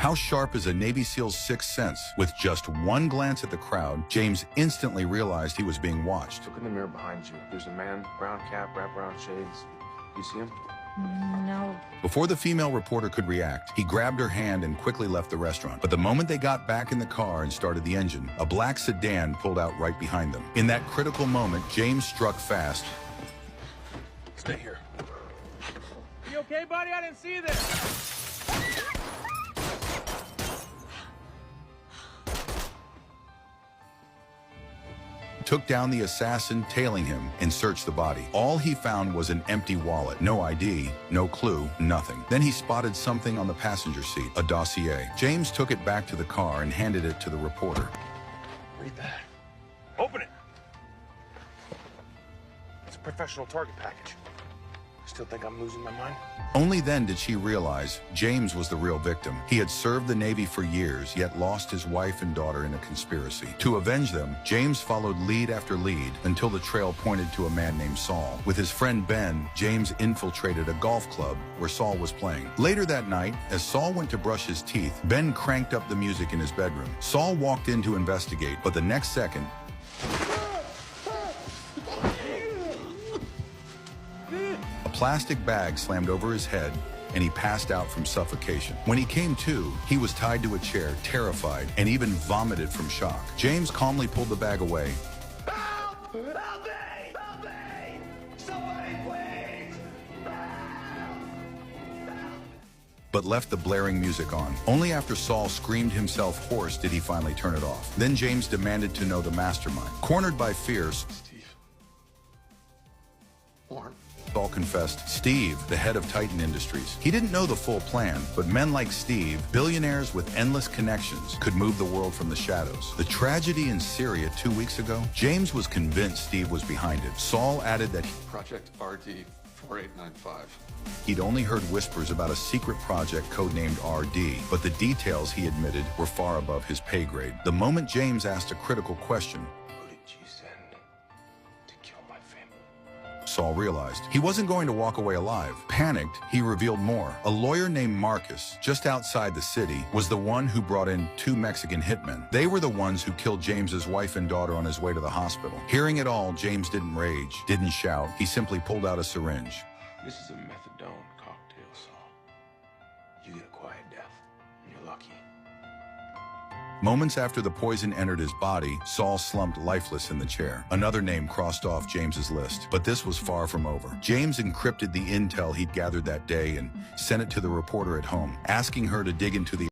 How sharp is a Navy SEAL's sixth sense? With just one glance at the crowd, James instantly realized he was being watched. Look in the mirror behind you. There's a man, brown cap, wraparound shades. You see him? No. Before the female reporter could react, he grabbed her hand and quickly left the restaurant. But the moment they got back in the car and started the engine, a black sedan pulled out right behind them. In that critical moment, James struck fast. Stay here. You okay, buddy? I didn't see this. Took down the assassin tailing him and searched the body. All he found was an empty wallet. No ID, no clue, nothing. Then he spotted something on the passenger seat, a dossier. James took it back to the car and handed it to the reporter. Read that. Open it. It's a professional target package. Still think I'm losing my mind? Only then did she realize James was the real victim. He had served the Navy for years, yet lost his wife and daughter in a conspiracy. To avenge them, James followed lead after lead until the trail pointed to a man named Saul. With his friend Ben, James infiltrated a golf club where Saul was playing. Later that night, as Saul went to brush his teeth, Ben cranked up the music in his bedroom. Saul walked in to investigate, but the next second, a plastic bag slammed over his head, and he passed out from suffocation. When he came to, he was tied to a chair, terrified, and even vomited from shock. James calmly pulled the bag away. Help! Help me! Help me! Somebody, please! But left the blaring music on. Only after Saul screamed himself hoarse did he finally turn it off. Then James demanded to know the mastermind. Cornered by fear, Steve. Warren. Saul confessed, Steve, the head of Titan Industries. He didn't know the full plan, but men like Steve, billionaires with endless connections, could move the world from the shadows. The tragedy in Syria 2 weeks ago, James was convinced Steve was behind it. Saul added that Project RD 4895. he'd only heard whispers about a secret project codenamed RD, but the details, he admitted, were far above his pay grade. The moment James asked a critical question, Who did you send to kill my family? Saul realized he wasn't going to walk away alive. Panicked, he revealed more. A lawyer named Marcus, just outside the city, was the one who brought in 2 Mexican hitmen. They were the ones who killed James's wife and daughter on his way to the hospital. Hearing it all, James didn't rage, didn't shout. He simply pulled out a syringe. This is a methadone cocktail, Saul. You get a quiet death, and you're lucky. Moments after the poison entered his body, Saul slumped lifeless in the chair. Another name crossed off James's list, but this was far from over. James encrypted the intel he'd gathered that day and sent it to the reporter at home, asking her to dig into the